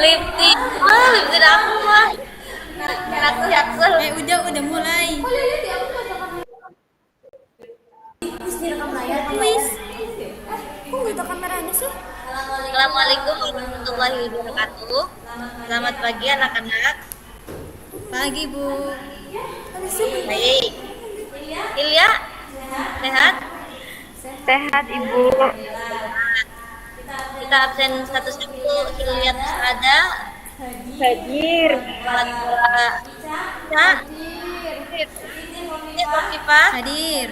Lipstick, lipstick aku mah. Aku Jaksel. Udah mulai. Wis. Kok nggak ada kameranya sih? Assalamualaikum warahmatullahi wabarakatuh. Selamat pagi anak-anak. Pagi, Bu. Baik. Ilya, sehat? Sehat Ibu. Kita absen satu-satu. Ilya ada. Hadir. Bisa. Ini Kofifa. Hadir.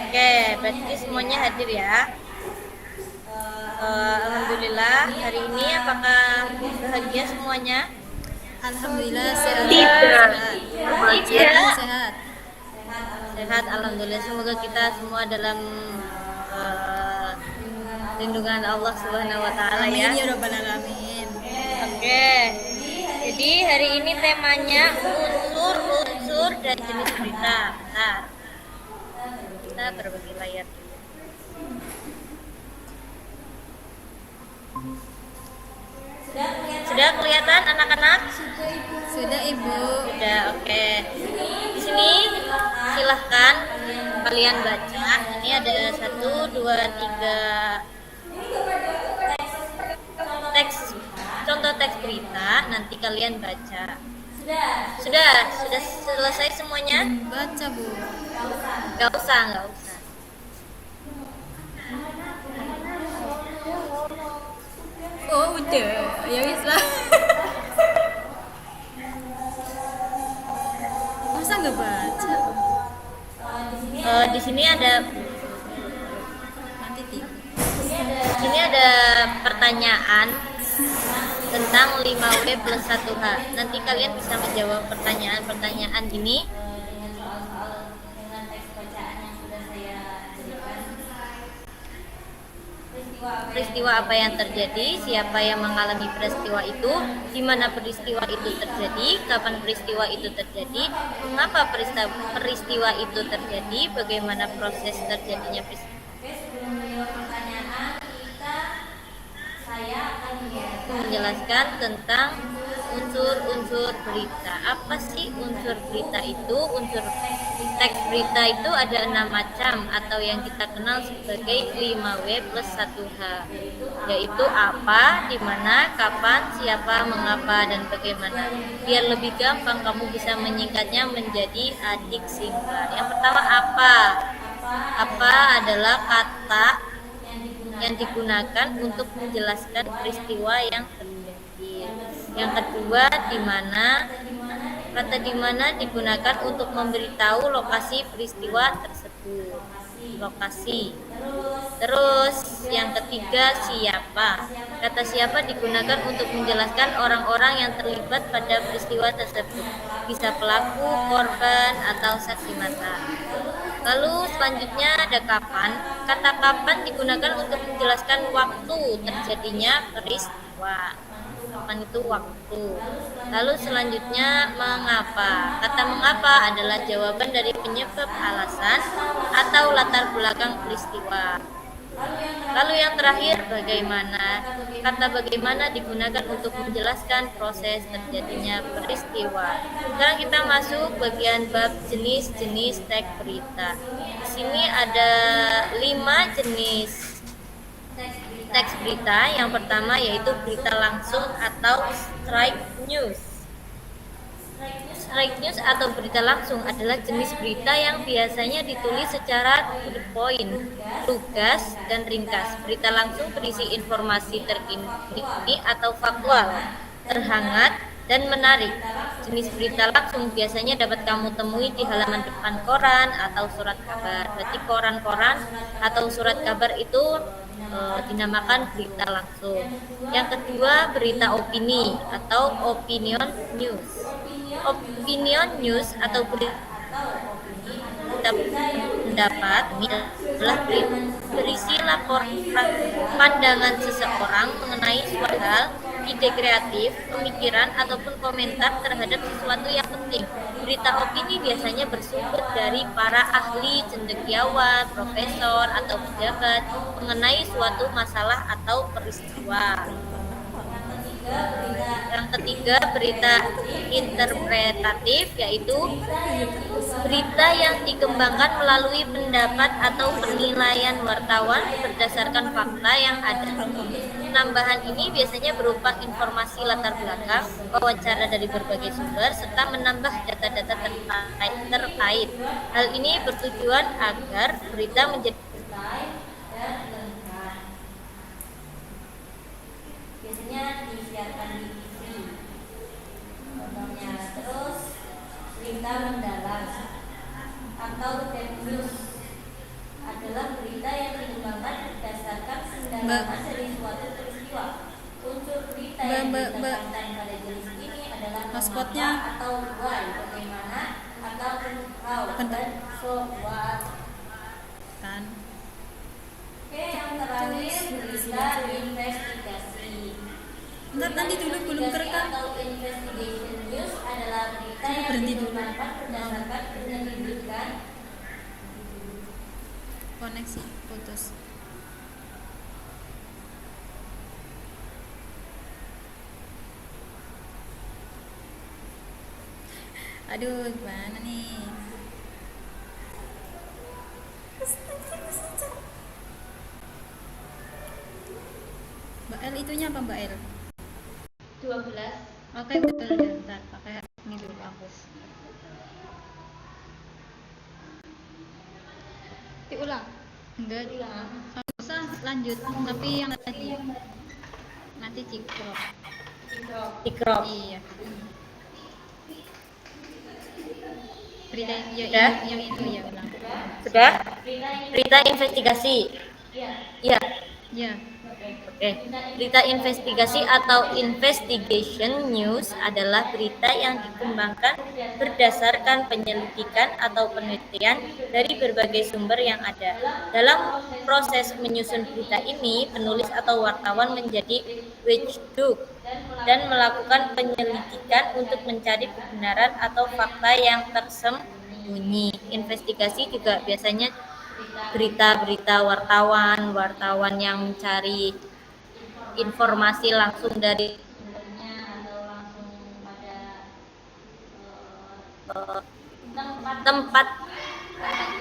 Oke, berarti semuanya hadir ya. Alhamdulillah hari ini apakah bahagia semuanya? Alhamdulillah sehat. Tidak. Sehat. Sehat, alhamdulillah. Semoga kita semua dalam lindungan Allah Subhanahu wa taala ya. Amin ya rabbal alamin. Oke. Jadi hari ini temanya unsur-unsur dan jenis berita. Nah, kita berbagi layar. Sudah kelihatan anak-anak? Sudah, Ibu. Sudah, oke. Di sini silahkan kalian baca. Ini ada 1, 2, 3 teks, contoh teks berita. Nanti kalian baca. Sudah selesai semuanya? Baca, Bu. Gak usah. Oh, udah. Ya wis lah. Masa nggak baca? Di sini ada Nanti tidur. Di sini ada pertanyaan tentang 5W plus 1H. Nanti kalian bisa menjawab pertanyaan-pertanyaan ini. Peristiwa apa yang terjadi, siapa yang mengalami peristiwa itu, di mana peristiwa itu terjadi, kapan peristiwa itu terjadi, mengapa peristiwa itu terjadi, bagaimana proses terjadinya peristiwa. Menjelaskan tentang unsur-unsur berita. Apa sih unsur berita itu? Unsur teks berita itu ada 6 macam atau yang kita kenal sebagai 5W plus 1H, yaitu apa, di mana, kapan, siapa, mengapa, dan bagaimana. Biar lebih gampang kamu bisa menyingkatnya menjadi adik singkat. Yang pertama apa? Apa adalah kata yang digunakan untuk menjelaskan peristiwa yang terjadi. Yang kedua, di mana. Kata di mana digunakan untuk memberitahu lokasi peristiwa tersebut. Lokasi. Terus yang ketiga, siapa. Kata siapa digunakan untuk menjelaskan orang-orang yang terlibat pada peristiwa tersebut. Bisa pelaku, korban, atau saksi mata. Lalu selanjutnya ada kapan. Kata kapan digunakan untuk menjelaskan waktu terjadinya peristiwa. Kapan itu waktu. Lalu selanjutnya mengapa. Kata mengapa adalah jawaban dari penyebab, alasan, atau latar belakang peristiwa. Lalu yang terakhir, bagaimana. Kata bagaimana digunakan untuk menjelaskan proses terjadinya peristiwa. Sekarang kita masuk bagian bab jenis-jenis teks berita. Di sini ada 5 jenis teks berita. Yang pertama yaitu berita langsung atau straight news. Straight news atau berita langsung adalah jenis berita yang biasanya ditulis secara to the point, lugas, dan ringkas. Berita langsung berisi informasi terkini atau faktual, terhangat, dan menarik. Jenis berita langsung biasanya dapat kamu temui di halaman depan koran atau surat kabar. Berarti koran-koran atau surat kabar itu dinamakan berita langsung. Yang kedua, berita opini atau opinion news. Opinion news atau berita pendapat adalah berisi laporan pandangan seseorang mengenai suatu hal, ide kreatif, pemikiran, ataupun komentar terhadap sesuatu yang penting. Berita opini biasanya bersumber dari para ahli, cendekiawan, profesor, atau pejabat mengenai suatu masalah atau peristiwa. juga berita interpretatif, yaitu berita yang dikembangkan melalui pendapat atau penilaian wartawan berdasarkan fakta yang ada. Penambahan ini biasanya berupa informasi latar belakang, wawancara dari berbagai sumber, serta menambah data-data terkait. Hal ini bertujuan agar berita menjadi biasanya disiarkan di TV. Contohnya, terus berita mendalam atau dead news adalah berita yang dikembangkan berdasarkan pendalaman dari suatu peristiwa. Unsur berita yang ditekankan pada jenis ini adalah Pasportnya atau why, bagaimana, ataupun how dan so what. kan. Oke, yang terakhir berita investigasi. Entar nanti dulu belum kerekam. Atau investigation news adalah berita yang Berhenti dulu. dikembangkan berdasarkan penyelidikan. Koneksi putus. Aduh, gimana nih? Mbak L itunya apa Mbak L? 12. Oke, betul, bentar pakai ini dulu hapus. Diulang. Enggak, nggak usah lanjut, tapi yang tadi nanti cikrok. Dikrop. Iya. Berita Sudah? yang itu ya ulang. Sudah? Berita investigasi. Iya. Ya. Oke. Berita investigasi atau investigation news adalah berita yang dikembangkan berdasarkan penyelidikan atau penelitian dari berbagai sumber yang ada. Dalam proses menyusun berita ini, penulis atau wartawan menjadi watchdog dan melakukan penyelidikan untuk mencari kebenaran atau fakta yang tersembunyi. Investigasi juga biasanya berita-berita wartawan yang mencari informasi langsung dari sumbernya atau langsung pada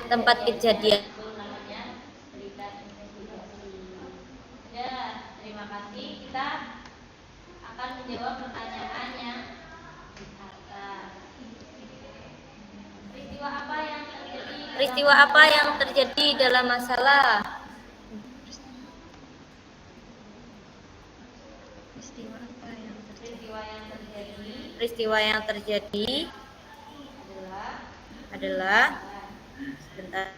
tempat kejadian. Itu namanya berita investigasi. Ya, terima kasih. Kita akan menjawab pertanyaan yang di atas. Peristiwa apa yang terjadi dalam masalah? Peristiwa yang terjadi adalah sebentar.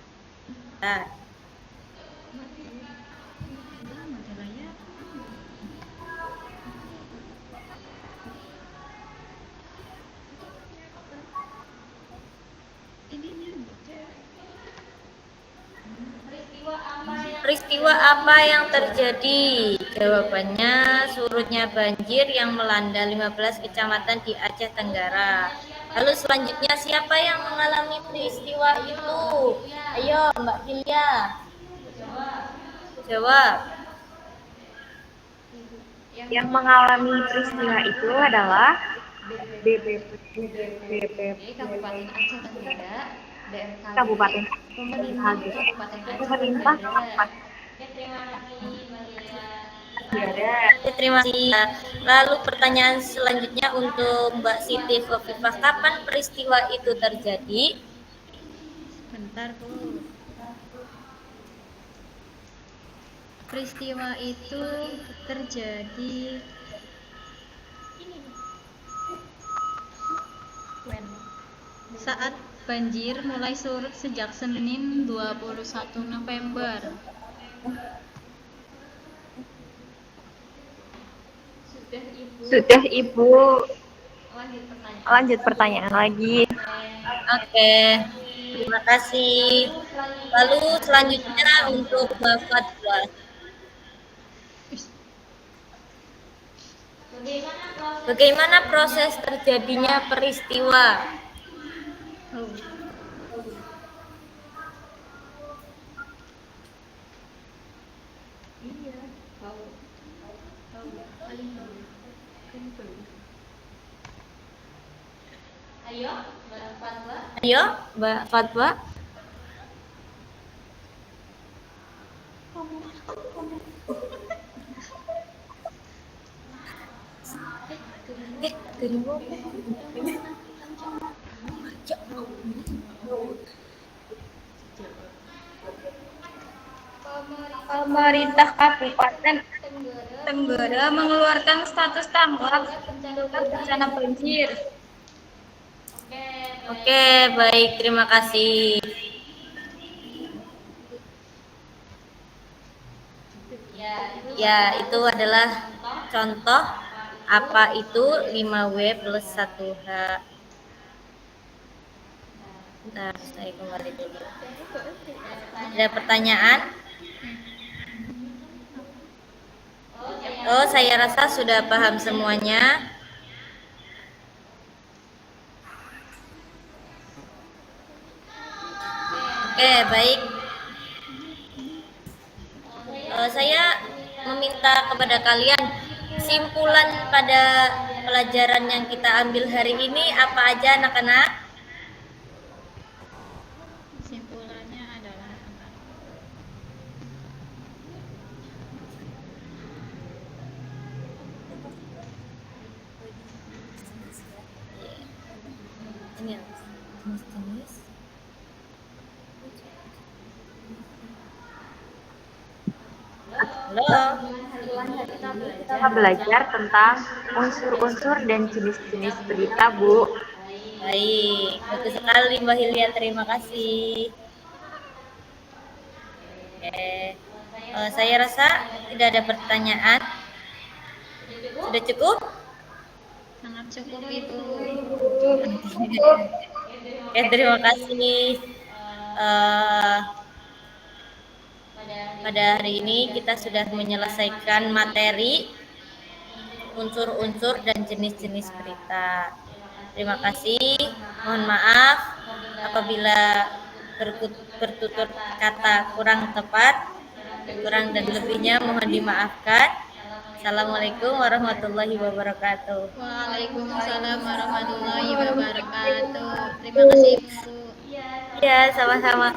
Peristiwa apa yang terjadi? Jawabannya surutnya banjir yang melanda 15 kecamatan di Aceh Tenggara. Lalu selanjutnya siapa yang mengalami peristiwa itu? Ayo Mbak Filia. Jawab. Yang mengalami peristiwa itu adalah Kabupaten Aceh Tenggara, BMKG, Kabupaten pemerintah Kabupaten Aceh Pemerintah Tenggara. Terima kasih Mbak Filia. Terima kasih. Lalu pertanyaan selanjutnya untuk Mbak Siti Khofifah, kapan peristiwa itu terjadi? Bentar, Bu. Peristiwa itu terjadi saat banjir mulai surut sejak Senin 21 November. Sudah Ibu. Lanjut pertanyaan lagi. Oke, terima kasih. Lalu selanjutnya untuk Mbak Fatwa. Bagaimana proses terjadinya peristiwa? Ayo, Mbak Fatwa. Pemerintah Kabupaten Tenggara mengeluarkan status tanggap bencana banjir. Oke, baik, terima kasih. Ya, itu adalah contoh apa itu 5W plus 1H. Bentar, saya kembali dulu. Ada pertanyaan? Oh, saya rasa sudah paham semuanya. Oke, baik. Saya meminta kepada kalian simpulan pada pelajaran yang kita ambil hari ini apa aja, anak-anak? Simpulannya adalah Ini ya, jenis-jenis. Halo. Kita belajar tentang unsur-unsur dan jenis-jenis berita, Bu. Baik, bagus sekali Mbak Hilya, terima kasih. Oke, saya rasa tidak ada pertanyaan. Sudah cukup? sangat cukup Ibu. Oke, terima kasih. Pada hari ini kita sudah menyelesaikan materi unsur-unsur dan jenis-jenis berita. Terima kasih. Mohon maaf apabila bertutur kata kurang tepat, kurang dan lebihnya mohon dimaafkan. Assalamualaikum warahmatullahi wabarakatuh. Waalaikumsalam warahmatullahi wabarakatuh. Terima kasih Ibu. Ya, sama-sama.